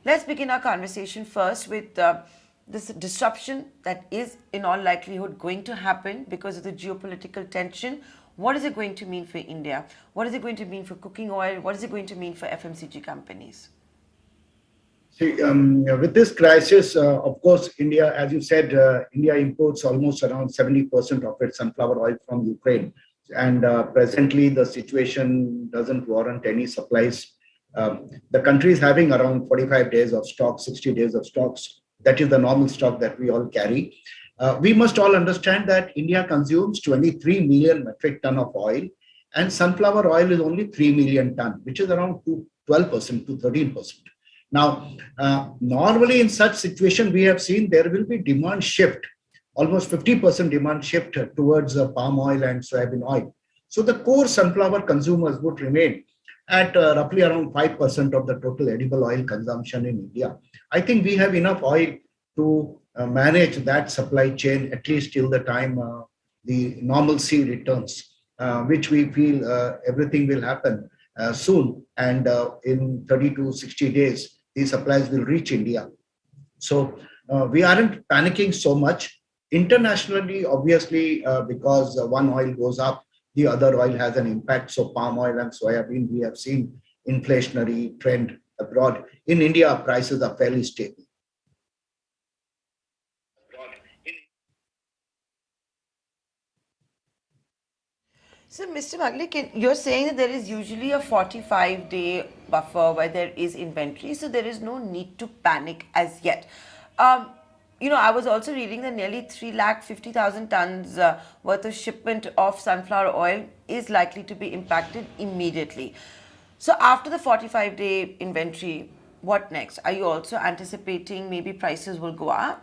Let's begin our conversation first with this disruption that is in all likelihood going to happen because of the geopolitical tension. What is it going to mean for India? What is it going to mean for cooking oil? What is it going to mean for FMCG companies? See, with this crisis, of course, India, as you said, India imports almost around 70% of its sunflower oil from Ukraine. And presently, the situation doesn't warrant any supplies. The country is having around 45 days of stock, 60 days of stocks. That is the normal stock that we all carry. We must all understand that India consumes 23 million metric ton of oil, and sunflower oil is only 3 million ton, which is around 12% to 13%. Now, normally in such situation, we have seen there will be demand shift, almost 50% demand shift towards palm oil and soybean oil. So the core sunflower consumers would remain at roughly around 5% of the total edible oil consumption in India. I think we have enough oil to manage that supply chain, at least till the time the normalcy returns, which we feel everything will happen soon. And in 30 to 60 days, these supplies will reach India. So we aren't panicking so much. Internationally, obviously, because one oil goes up, the other oil has an impact. So palm oil and soybean, we have seen inflationary trend abroad. In India, prices are fairly stable. So, Mr. Mallick, you're saying that there is usually a 45-day buffer where there is inventory, so there is no need to panic as yet. I was also reading that nearly 350,000 tons worth of shipment of sunflower oil is likely to be impacted immediately. So, after the 45-day inventory, what next? Are you also anticipating maybe prices will go up?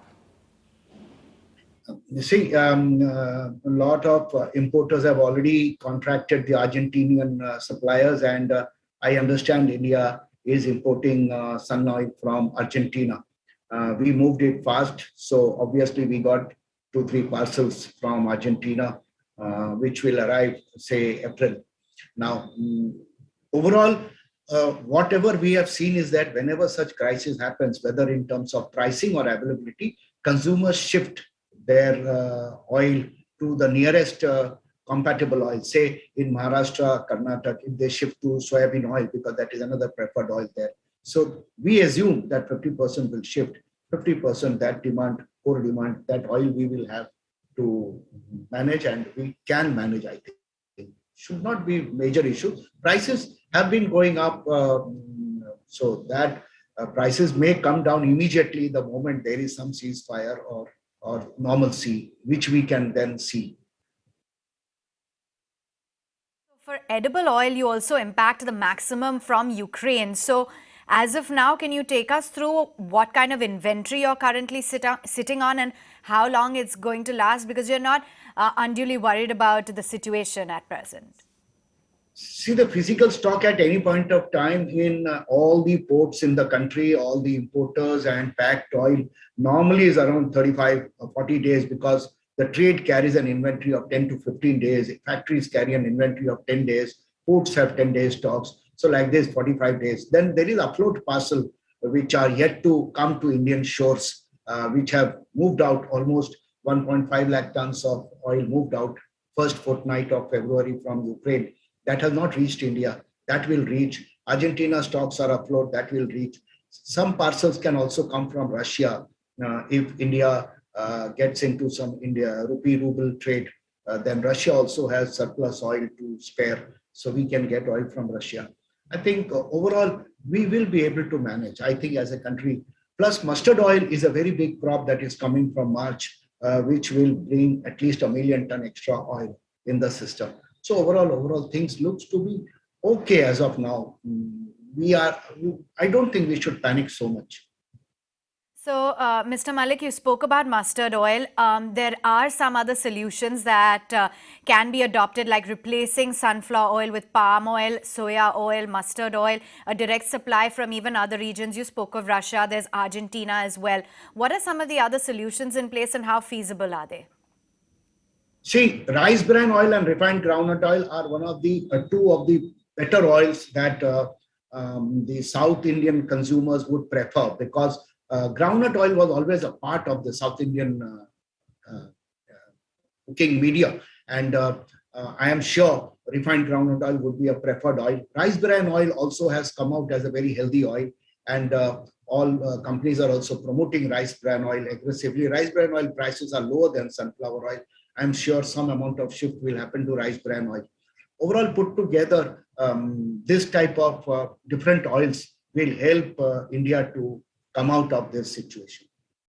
You see, a lot of importers have already contracted the Argentinian suppliers, and I understand India is importing sun oil from Argentina. We moved it fast, so obviously we got 2-3 parcels from Argentina, which will arrive, say, April. Now, overall, whatever we have seen is that whenever such crisis happens, whether in terms of pricing or availability, consumers shift their oil to the nearest compatible oil. Say in Maharashtra, Karnataka, if they shift to soybean oil because that is another preferred oil there. So we assume that 50% will shift, 50% that demand, core demand, that oil we will have to manage, and we can manage, I think. Should not be major issue. Prices have been going up, so that prices may come down immediately the moment there is some ceasefire or normalcy, which we can then see. For edible oil, you also impact the maximum from Ukraine. So as of now, can you take us through what kind of inventory you're currently sitting on and how long it's going to last? Because you're not unduly worried about the situation at present. See, the physical stock at any point of time in all the ports in the country, all the importers and packed oil normally is around 35 or 40 days, because the trade carries an inventory of 10 to 15 days. Factories carry an inventory of 10 days. Ports have 10 days stocks. So like this, 45 days. Then there is afloat parcel, which are yet to come to Indian shores, which have moved out. Almost 1.5 lakh tons of oil moved out first fortnight of February from Ukraine. That has not reached India. That will reach. Argentina stocks are afloat. That will reach. Some parcels can also come from Russia. If India gets into some India rupee-ruble trade, then Russia also has surplus oil to spare. So we can get oil from Russia. I think overall, we will be able to manage, I think, as a country. Plus, mustard oil is a very big crop that is coming from March, which will bring at least 1 million ton extra oil in the system. So overall, things looks to be okay as of now. I don't think we should panic so much. So, Mr. Mallick, you spoke about mustard oil. There are some other solutions that can be adopted, like replacing sunflower oil with palm oil, soya oil, mustard oil, a direct supply from even other regions. You spoke of Russia. There's Argentina as well. What are some of the other solutions in place and how feasible are they? See, rice bran oil and refined groundnut oil are one of the two of the better oils that the South Indian consumers would prefer, because groundnut oil was always a part of the South Indian uh, cooking media. And I am sure refined groundnut oil would be a preferred oil. Rice bran oil also has come out as a very healthy oil, and all companies are also promoting rice bran oil aggressively. Rice bran oil prices are lower than sunflower oil. I'm sure some amount of shift will happen to rice bran oil. Overall, put together, this type of different oils will help India to come out of this situation.